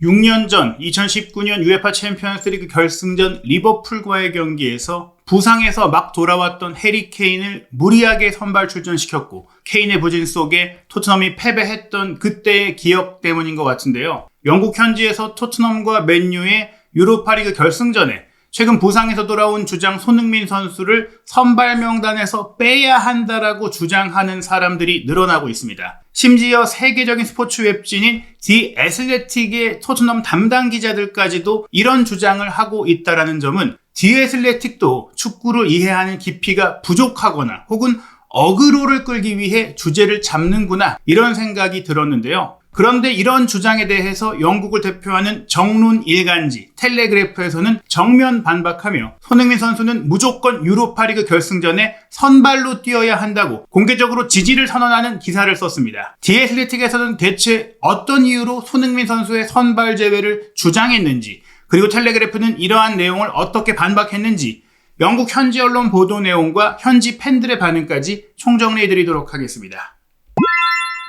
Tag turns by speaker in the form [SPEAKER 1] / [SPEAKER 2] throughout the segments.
[SPEAKER 1] 6년 전 2019년 UEFA 챔피언스리그 결승전 리버풀과의 경기에서 부상에서 막 돌아왔던 해리 케인을 무리하게 선발 출전시켰고 케인의 부진 속에 토트넘이 패배했던 그때의 기억 때문인 것 같은데요. 영국 현지에서 토트넘과 맨유의 유로파리그 결승전에 최근 부상에서 돌아온 주장 손흥민 선수를 선발 명단에서 빼야 한다라고 주장하는 사람들이 늘어나고 있습니다. 심지어 세계적인 스포츠 웹진인 디 애슬레틱의 토트넘 담당 기자들까지도 이런 주장을 하고 있다는 점은 디 애슬레틱도 축구를 이해하는 깊이가 부족하거나 혹은 어그로를 끌기 위해 주제를 잡는구나 이런 생각이 들었는데요. 그런데 이런 주장에 대해서 영국을 대표하는 정론 일간지 텔레그래프에서는 정면 반박하며 손흥민 선수는 무조건 유로파리그 결승전에 선발로 뛰어야 한다고 공개적으로 지지를 선언하는 기사를 썼습니다. 디애슬레틱에서는 대체 어떤 이유로 손흥민 선수의 선발 제외를 주장했는지, 그리고 텔레그래프는 이러한 내용을 어떻게 반박했는지 영국 현지 언론 보도 내용과 현지 팬들의 반응까지 총정리해드리도록 하겠습니다.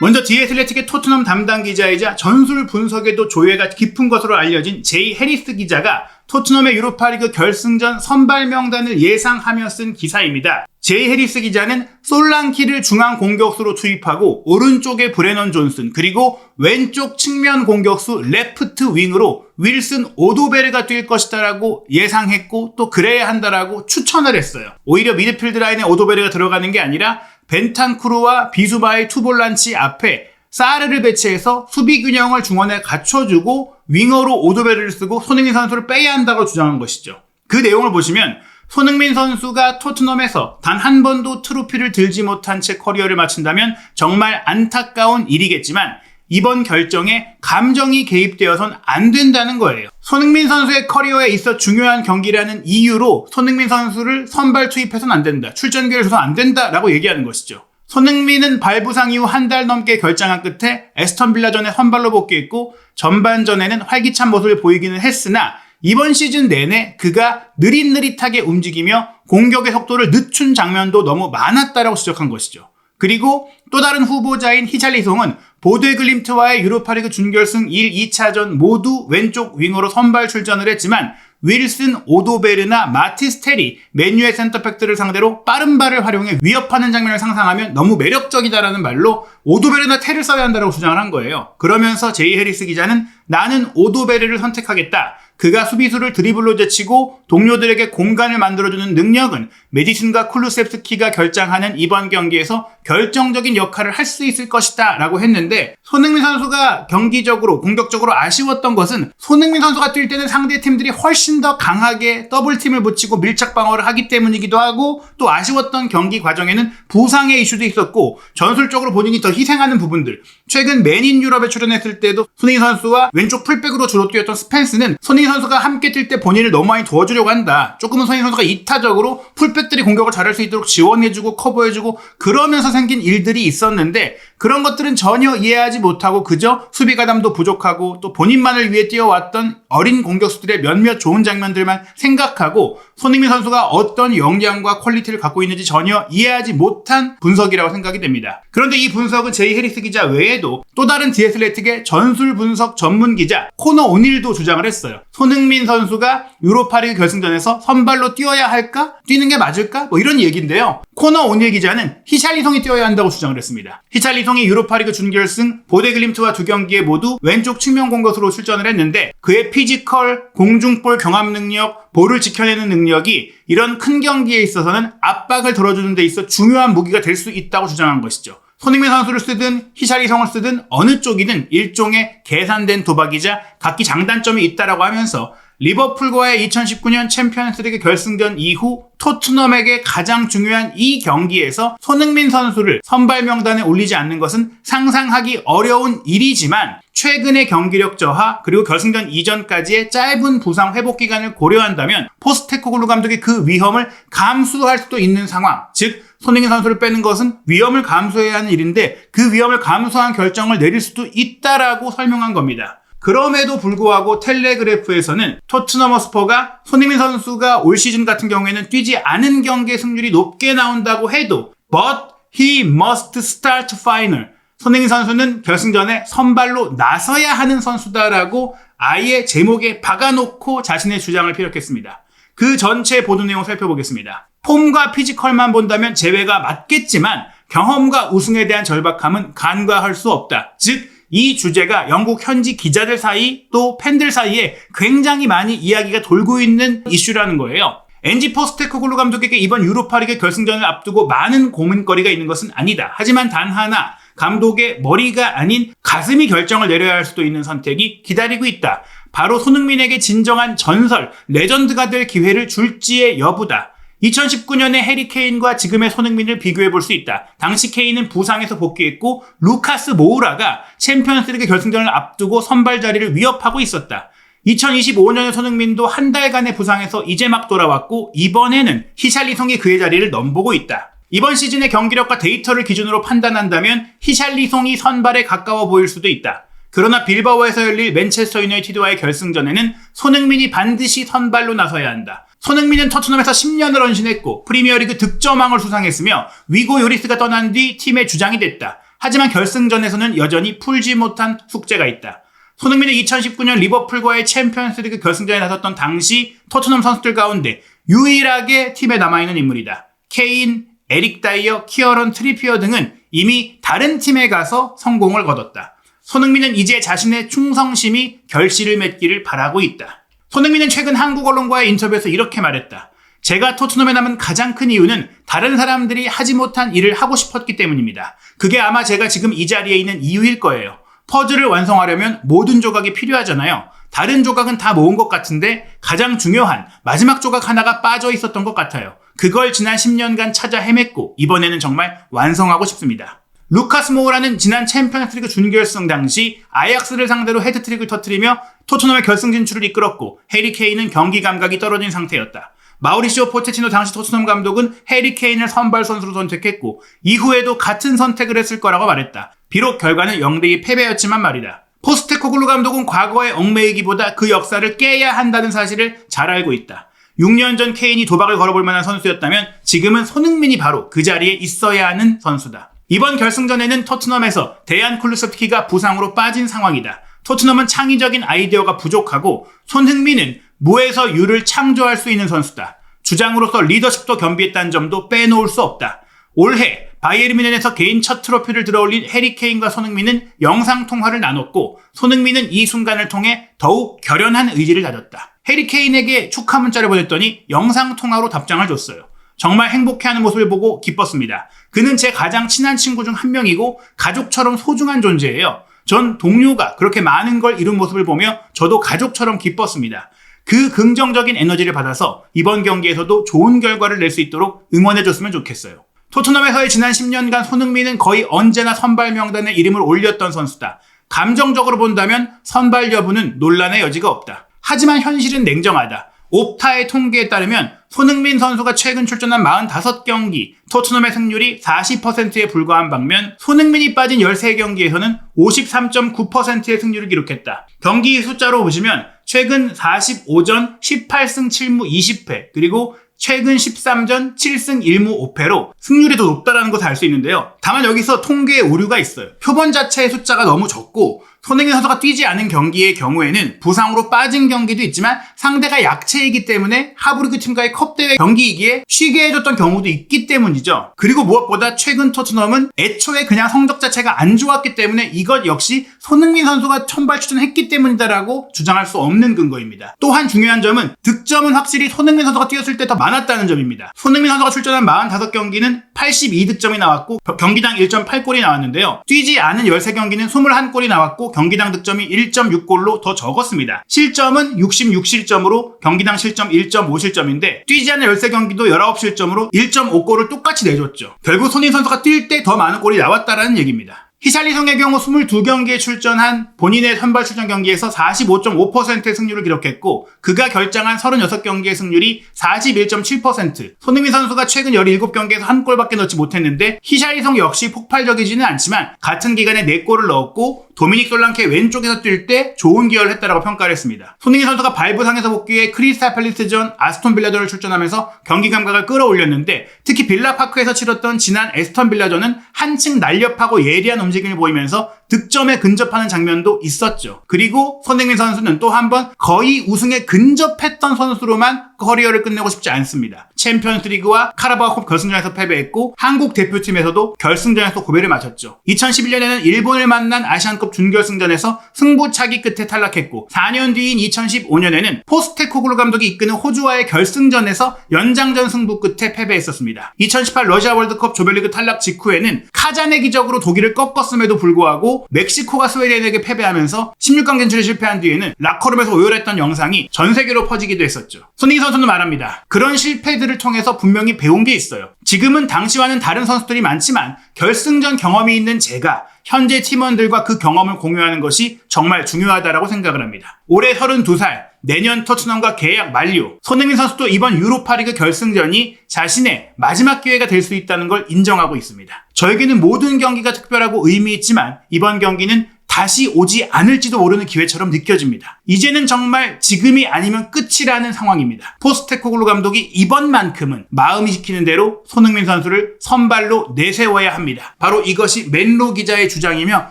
[SPEAKER 1] 먼저 디애슬레틱의 토트넘 담당 기자이자 전술 분석에도 조예가 깊은 것으로 알려진 제이 해리스 기자가 토트넘의 유로파리그 결승전 선발 명단을 예상하며 쓴 기사입니다. 제이 해리스 기자는 솔랑키를 중앙 공격수로 투입하고 오른쪽에 브레넌 존슨, 그리고 왼쪽 측면 공격수 레프트 윙으로 윌슨 오도베르가 뛸 것이다라고 예상했고 또 그래야 한다라고 추천을 했어요. 오히려 미드필드 라인에 오도베르가 들어가는 게 아니라 벤탄쿠르와 비수바의 투볼란치 앞에 사르를 배치해서 수비 균형을 중원에 갖춰주고 윙어로 오도베르를 쓰고 손흥민 선수를 빼야 한다고 주장한 것이죠. 그 내용을 보시면 손흥민 선수가 토트넘에서 단 한 번도 트로피를 들지 못한 채 커리어를 마친다면 정말 안타까운 일이겠지만 이번 결정에 감정이 개입되어선 안 된다는 거예요. 손흥민 선수의 커리어에 있어 중요한 경기라는 이유로 손흥민 선수를 선발 투입해서는 안 된다, 출전 기회를 줘서는 안 된다라고 얘기하는 것이죠. 손흥민은 발부상 이후 한 달 넘게 결장한 끝에 에스턴 빌라전에 선발로 복귀했고 전반전에는 활기찬 모습을 보이기는 했으나 이번 시즌 내내 그가 느릿느릿하게 움직이며 공격의 속도를 늦춘 장면도 너무 많았다라고 지적한 것이죠. 그리고 또 다른 후보자인 히샬리송은 보데글림트와의 유로파리그 준결승 1, 2차전 모두 왼쪽 윙어로 선발 출전을 했지만 윌슨, 오도베르나 마티스테리, 맨유의 센터백들을 상대로 빠른 발을 활용해 위협하는 장면을 상상하면 너무 매력적이다라는 말로 오도베르나 테를 써야 한다고 주장을 한 거예요. 그러면서 제이 해리스 기자는 나는 오도베르를 선택하겠다. 그가 수비수를 드리블로 제치고 동료들에게 공간을 만들어주는 능력은 메디슨과 쿨루셉스키가 결장하는 이번 경기에서 결정적인 역할을 할 수 있을 것이다 라고 했는데, 손흥민 선수가 경기적으로 공격적으로 아쉬웠던 것은 손흥민 선수가 뛸 때는 상대 팀들이 훨씬 더 강하게 더블팀을 붙이고 밀착 방어를 하기 때문이기도 하고, 또 아쉬웠던 경기 과정에는 부상의 이슈도 있었고 전술적으로 본인이 더 희생하는 부분들, 최근 맨인 유럽에 출연했을 때도 손흥민 선수와 왼쪽 풀백으로 주로 뛰었던 스펜스는 손흥민 선수가 함께 뛸 때 본인을 너무 많이 도와주려고 한다, 조금은 손흥민 선수가 이타적으로 풀백들이 공격을 잘할 수 있도록 지원해주고 커버해주고 그러면서 생긴 일들이 있었는데, 그런 것들은 전혀 이해하지 못하고 그저 수비 가담도 부족하고 또 본인만을 위해 뛰어왔던 어린 공격수들의 몇몇 좋은 장면들만 생각하고 손흥민 선수가 어떤 역량과 퀄리티를 갖고 있는지 전혀 이해하지 못한 분석이라고 생각이 됩니다. 그런데 이 분석은 제이 해리스 기자 외에도 또 다른 디애슬레틱의 전술 분석 전문 기자 코너 오닐도 주장을 했어요. 손흥민 선수가 유로파리그 결승전에서 선발로 뛰어야 할까? 뛰는 게 맞을까? 뭐 이런 얘기인데요. 코너 오닐 기자는 히샬리송이 뛰어야 한다고 주장을 했습니다. 히샬리송이 유로파리그 준결승 보데글림트와 두 경기에 모두 왼쪽 측면 공격수로 출전을 했는데 그의 피지컬, 공중볼 경합 능력, 볼을 지켜내는 능력이 이런 큰 경기에 있어서는 압박을 덜어주는 데 있어 중요한 무기가 될 수 있다고 주장한 것이죠. 손흥민 선수를 쓰든 히샬리송을 쓰든 어느 쪽이든 일종의 계산된 도박이자 각기 장단점이 있다라고 하면서 리버풀과의 2019년 챔피언스리그 결승전 이후 토트넘에게 가장 중요한 이 경기에서 손흥민 선수를 선발 명단에 올리지 않는 것은 상상하기 어려운 일이지만 최근의 경기력 저하 그리고 결승전 이전까지의 짧은 부상 회복 기간을 고려한다면 포스테코글루 감독이 그 위험을 감수할 수도 있는 상황, 즉 손흥민 선수를 빼는 것은 위험을 감수해야 하는 일인데 그 위험을 감수한 결정을 내릴 수도 있다라고 설명한 겁니다. 그럼에도 불구하고 텔레그래프에서는 토트넘 허스퍼가 손흥민 선수가 올 시즌 같은 경우에는 뛰지 않은 경기의 승률이 높게 나온다고 해도 But he must start final. 손흥민 선수는 결승전에 선발로 나서야 하는 선수다라고 아예 제목에 박아놓고 자신의 주장을 피력했습니다. 그 전체 보도 내용 살펴보겠습니다. 폼과 피지컬만 본다면 제외가 맞겠지만 경험과 우승에 대한 절박함은 간과할 수 없다. 즉, 이 주제가 영국 현지 기자들 사이 또 팬들 사이에 굉장히 많이 이야기가 돌고 있는 이슈라는 거예요. 엔지 포스테코글루 감독에게 이번 유로파리그 결승전을 앞두고 많은 고민거리가 있는 것은 아니다. 하지만 단 하나, 감독의 머리가 아닌 가슴이 결정을 내려야 할 수도 있는 선택이 기다리고 있다. 바로 손흥민에게 진정한 전설, 레전드가 될 기회를 줄지의 여부다. 2019년의 해리 케인과 지금의 손흥민을 비교해 볼 수 있다. 당시 케인은 부상에서 복귀했고 루카스 모우라가 챔피언스리그 결승전을 앞두고 선발 자리를 위협하고 있었다. 2025년의 손흥민도 한 달간의 부상에서 이제 막 돌아왔고 이번에는 히샬리송이 그의 자리를 넘보고 있다. 이번 시즌의 경기력과 데이터를 기준으로 판단한다면 히샬리송이 선발에 가까워 보일 수도 있다. 그러나 빌바오에서 열릴 맨체스터 유나이티드와의 결승전에는 손흥민이 반드시 선발로 나서야 한다. 손흥민은 토트넘에서 10년을 헌신했고 프리미어리그 득점왕을 수상했으며 위고 요리스가 떠난 뒤 팀의 주장이 됐다. 하지만 결승전에서는 여전히 풀지 못한 숙제가 있다. 손흥민은 2019년 리버풀과의 챔피언스리그 결승전에 나섰던 당시 토트넘 선수들 가운데 유일하게 팀에 남아있는 인물이다. 케인, 에릭 다이어, 키어런 트리피어 등은 이미 다른 팀에 가서 성공을 거뒀다. 손흥민은 이제 자신의 충성심이 결실을 맺기를 바라고 있다. 손흥민은 최근 한국 언론과의 인터뷰에서 이렇게 말했다. 제가 토트넘에 남은 가장 큰 이유는 다른 사람들이 하지 못한 일을 하고 싶었기 때문입니다. 그게 아마 제가 지금 이 자리에 있는 이유일 거예요. 퍼즐을 완성하려면 모든 조각이 필요하잖아요. 다른 조각은 다 모은 것 같은데 가장 중요한 마지막 조각 하나가 빠져 있었던 것 같아요. 그걸 지난 10년간 찾아 헤맸고 이번에는 정말 완성하고 싶습니다. 루카스 모우라는 지난 챔피언스리그 준결승 당시 아약스를 상대로 헤드트릭을 터뜨리며 토트넘의 결승 진출을 이끌었고 해리 케인은 경기 감각이 떨어진 상태였다. 마우리시오 포체티노 당시 토트넘 감독은 해리 케인을 선발 선수로 선택했고 이후에도 같은 선택을 했을 거라고 말했다. 비록 결과는 0대2 패배였지만 말이다. 포스테코글루 감독은 과거에 얽매이기보다 그 역사를 깨야 한다는 사실을 잘 알고 있다. 6년 전 케인이 도박을 걸어볼 만한 선수였다면 지금은 손흥민이 바로 그 자리에 있어야 하는 선수다. 이번 결승전에는 토트넘에서 데얀 쿨루셉스키가 부상으로 빠진 상황이다. 토트넘은 창의적인 아이디어가 부족하고 손흥민은 무에서 유를 창조할 수 있는 선수다. 주장으로서 리더십도 겸비했다는 점도 빼놓을 수 없다. 올해 바이에른 뮌헨에서 개인 첫 트로피를 들어올린 해리 케인과 손흥민은 영상통화를 나눴고 손흥민은 이 순간을 통해 더욱 결연한 의지를 다졌다. 해리 케인에게 축하 문자를 보냈더니 영상통화로 답장을 줬어요. 정말 행복해하는 모습을 보고 기뻤습니다. 그는 제 가장 친한 친구 중 한 명이고 가족처럼 소중한 존재예요. 전 동료가 그렇게 많은 걸 이룬 모습을 보며 저도 가족처럼 기뻤습니다. 그 긍정적인 에너지를 받아서 이번 경기에서도 좋은 결과를 낼 수 있도록 응원해줬으면 좋겠어요. 토트넘에서의 지난 10년간 손흥민은 거의 언제나 선발 명단에 이름을 올렸던 선수다. 감정적으로 본다면 선발 여부는 논란의 여지가 없다. 하지만 현실은 냉정하다. 옵타의 통계에 따르면 손흥민 선수가 최근 출전한 45경기, 토트넘의 승률이 40%에 불과한 반면 손흥민이 빠진 13경기에서는 53.9%의 승률을 기록했다. 경기 숫자로 보시면 최근 45전 18승 7무 20패 그리고 최근 13전 7승 1무 5패로 승률이 더 높다는 것을 알 수 있는데요. 다만 여기서 통계에 오류가 있어요. 표본 자체의 숫자가 너무 적고 손흥민 선수가 뛰지 않은 경기의 경우에는 부상으로 빠진 경기도 있지만 상대가 약체이기 때문에 하브리그 팀과의 컵대회 경기이기에 쉬게 해줬던 경우도 있기 때문이죠. 그리고 무엇보다 최근 토트넘은 애초에 그냥 성적 자체가 안 좋았기 때문에 이것 역시 손흥민 선수가 선발 출전했기 때문이다라고 주장할 수 없는 근거입니다. 또한 중요한 점은 득점은 확실히 손흥민 선수가 뛰었을 때 더 많았다는 점입니다. 손흥민 선수가 출전한 45경기는 82득점이 나왔고 경기당 1.8골이 나왔는데요. 뛰지 않은 13경기는 21골이 나왔고 경기당 득점이 1.6골로 더 적었습니다. 실점은 66실점으로 경기당 실점 1.5실점인데 뛰지 않은 13경기도 19실점으로 1.5골을 똑같이 내줬죠. 결국 손흥민 선수가 뛸 때 더 많은 골이 나왔다라는 얘기입니다. 히샬리송의 경우 22경기에 출전한 본인의 선발 출전 경기에서 45.5%의 승률을 기록했고 그가 결장한 36경기의 승률이 41.7%. 손흥민 선수가 최근 17경기에서 한 골밖에 넣지 못했는데 히샬리송 역시 폭발적이지는 않지만 같은 기간에 4골을 넣었고 도미닉 솔랑케 왼쪽에서 뛸 때 좋은 기여를 했다라고 평가를 했습니다. 손흥민 선수가 발부상에서 복귀해 크리스탈 팰리스전 아스톤 빌라전을 출전하면서 경기 감각을 끌어올렸는데 특히 빌라파크에서 치렀던 지난 에스턴 빌라전은 한층 날렵하고 예리한 움직임을 보이면서 득점에 근접하는 장면도 있었죠. 그리고 손흥민 선수는 또 한 번 거의 우승에 근접했던 선수로만 커리어를 끝내고 싶지 않습니다. 챔피언스리그와 카라바오컵 결승전에서 패배했고 한국 대표팀에서도 결승전에서 고배를 마쳤죠. 2011년에는 일본을 만난 아시안컵 준결승전에서 승부차기 끝에 탈락했고 4년 뒤인 2015년에는 포스테코글루 감독이 이끄는 호주와의 결승전에서 연장전 승부 끝에 패배했었습니다. 2018 러시아 월드컵 조별리그 탈락 직후에는 카자네 기적으로 독일을 꺾었음에도 불구하고 멕시코가 스웨덴에게 패배하면서 16강 진출에 실패한 뒤에는 라커룸에서 오열했던 영상이 전 세계로 퍼지기도 했었죠. 손흥민 선수는 말합니다. 그런 실패들을 통해서 분명히 배운 게 있어요. 지금은 당시와는 다른 선수들이 많지만 결승전 경험이 있는 제가 현재 팀원들과 그 경험을 공유하는 것이 정말 중요하다고 생각을 합니다. 올해 32살, 내년 토트넘과 계약 만료. 손흥민 선수도 이번 유로파리그 결승전이 자신의 마지막 기회가 될 수 있다는 걸 인정하고 있습니다. 저에게는 모든 경기가 특별하고 의미 있지만 이번 경기는 다시 오지 않을지도 모르는 기회처럼 느껴집니다. 이제는 정말 지금이 아니면 끝이라는 상황입니다. 포스테코글루 감독이 이번만큼은 마음이 시키는 대로 손흥민 선수를 선발로 내세워야 합니다. 바로 이것이 맨로 기자의 주장이며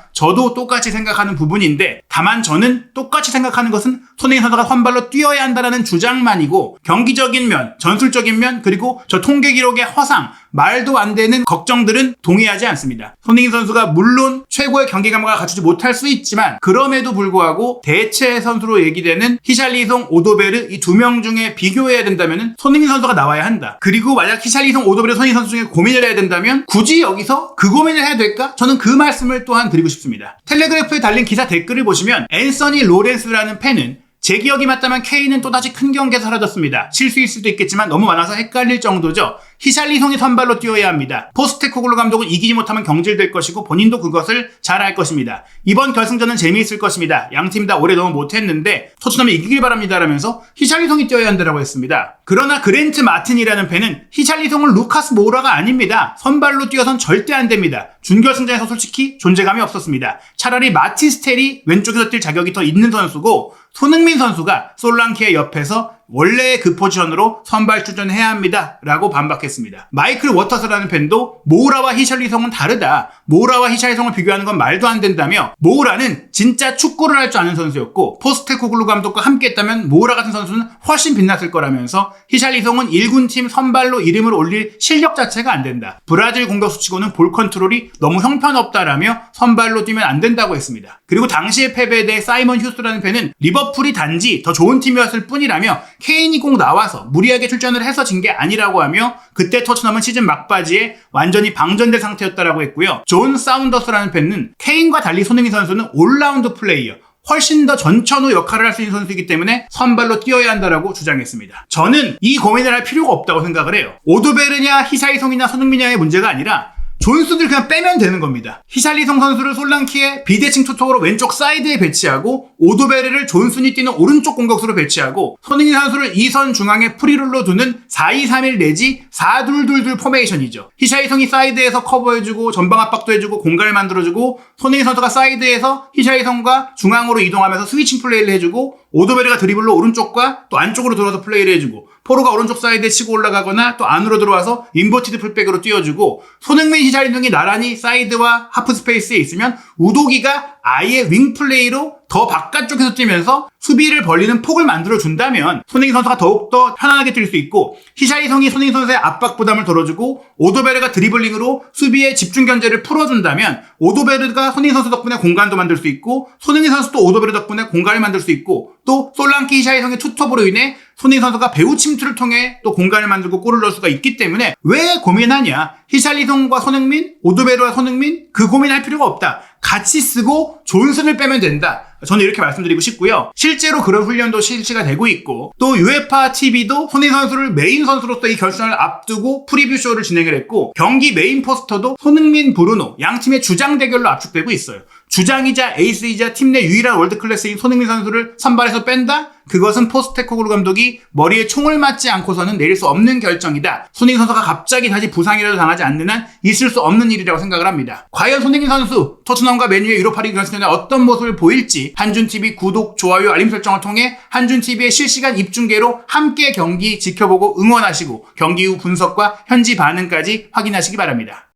[SPEAKER 1] 저도 똑같이 생각하는 부분인데 다만 저는 똑같이 생각하는 것은 손흥민 선수가 선발로 뛰어야 한다는 주장만이고 경기적인 면, 전술적인 면 그리고 저 통계 기록의 허상, 말도 안 되는 걱정들은 동의하지 않습니다. 손흥민 선수가 물론 최고의 경기 감각을 갖추지 못할 수 있지만 그럼에도 불구하고 대체 선수로 얘기되는 히샬리송, 오도베르 이 두 명 중에 비교해야 된다면 손흥민 선수가 나와야 한다. 그리고 만약 히샬리송, 오도베르, 손흥민 선수 중에 고민을 해야 된다면 굳이 여기서 그 고민을 해야 될까? 저는 그 말씀을 또한 드리고 싶습니다. 텔레그래프에 달린 기사 댓글을 보시면 앤서니 로렌스라는 팬은 제 기억이 맞다면 케인은 또다시 큰 경기에서 사라졌습니다. 실수일 수도 있겠지만 너무 많아서 헷갈릴 정도죠. 히샬리송이 선발로 뛰어야 합니다. 포스테코글루 감독은 이기지 못하면 경질될 것이고 본인도 그것을 잘 알 것입니다. 이번 결승전은 재미있을 것입니다. 양팀 다 올해 너무 못했는데 토트넘이 이기길 바랍니다 라면서 히샬리송이 뛰어야 한다고 했습니다. 그러나 그랜트 마틴이라는 팬은 히샬리송은 루카스 모우라가 아닙니다. 선발로 뛰어선 절대 안 됩니다. 준결승전에서 솔직히 존재감이 없었습니다. 차라리 마티스텔이 왼쪽에서 뛸 자격이 더 있는 선수고 손흥민 선수가 솔랑키의 옆에서 원래의 그 포지션으로 선발 출전해야 합니다 라고 반박했습니다. 마이클 워터스라는 팬도 모우라와 히샬리송은 다르다. 모우라와 히샬리송을 비교하는 건 말도 안 된다며 모우라는 진짜 축구를 할 줄 아는 선수였고 포스테코글루 감독과 함께했다면 모우라 같은 선수는 훨씬 빛났을 거라면서 히샬리송은 1군팀 선발로 이름을 올릴 실력 자체가 안 된다. 브라질 공격수치고는 볼 컨트롤이 너무 형편없다라며 선발로 뛰면 안 된다고 했습니다. 그리고 당시의 패배에 대해 사이먼 휴스라는 팬은 리버풀이 단지 더 좋은 팀이었을 뿐이라며 케인이 꼭 나와서 무리하게 출전을 해서 진 게 아니라고 하며 그때 토트넘은 시즌 막바지에 완전히 방전된 상태였다라고 했고요. 존 사운더스라는 팬은 케인과 달리 손흥민 선수는 올라운드 플레이어 훨씬 더 전천후 역할을 할 수 있는 선수이기 때문에 선발로 뛰어야 한다라고 주장했습니다. 저는 이 고민을 할 필요가 없다고 생각을 해요. 오도베르냐 히샬리송이냐 손흥민이냐의 문제가 아니라 존슨을 그냥 빼면 되는 겁니다. 히샬리송 선수를 솔랑키의 비대칭 투톱으로 왼쪽 사이드에 배치하고 오도베르를 존슨이 뛰는 오른쪽 공격수로 배치하고 손흥민 선수를 2선 중앙에 프리롤로 두는 4-2-3-1 내지 4-2-2-2 포메이션이죠. 히샬리송이 사이드에서 커버해주고 전방 압박도 해주고 공간을 만들어주고 손흥민 선수가 사이드에서 히샬리송과 중앙으로 이동하면서 스위칭 플레이를 해주고 오도베르가 드리블로 오른쪽과 또 안쪽으로 들어와서 플레이를 해주고 포로가 오른쪽 사이드에 치고 올라가거나 또 안으로 들어와서 인버티드 풀백으로 띄워주고 손흥민, 히샬리송이 나란히 사이드와 하프 스페이스에 있으면 우도기가 아예 윙 플레이로 더 바깥쪽에서 뛰면서 수비를 벌리는 폭을 만들어준다면 손흥민 선수가 더욱더 편안하게 뛸 수 있고 히샬리송이 손흥민 선수의 압박 부담을 덜어주고 오도베르가 드리블링으로 수비의 집중 견제를 풀어준다면 오도베르가 손흥민 선수 덕분에 공간도 만들 수 있고 손흥민 선수도 오도베르 덕분에 공간을 만들 수 있고 또 솔랑키 히샬리송의 투톱으로 인해 손흥민 선수가 배후 침투를 통해 또 공간을 만들고 골을 넣을 수가 있기 때문에 왜 고민하냐? 히샬리송과 손흥민, 오도베르와 손흥민 그 고민할 필요가 없다. 같이 쓰고 존슨을 빼면 된다. 저는 이렇게 말씀드리고 싶고요. 실제로 그런 훈련도 실시가 되고 있고 또 UEFA TV도 손흥민 선수를 메인 선수로서 이 결승을 앞두고 프리뷰 쇼를 진행을 했고 경기 메인 포스터도 손흥민, 브루노 양 팀의 주장 대결로 압축되고 있어요. 주장이자 에이스이자 팀 내 유일한 월드클래스인 손흥민 선수를 선발해서 뺀다? 그것은 포스테코글루 감독이 머리에 총을 맞지 않고서는 내릴 수 없는 결정이다. 손흥민 선수가 갑자기 다시 부상이라도 당하지 않는 한 있을 수 없는 일이라고 생각을 합니다. 과연 손흥민 선수 토트넘과 맨유의 유로파리그 결승전에 어떤 모습을 보일지 한준TV 구독, 좋아요, 알림 설정을 통해 한준TV의 실시간 입중계로 함께 경기 지켜보고 응원하시고 경기 후 분석과 현지 반응까지 확인하시기 바랍니다.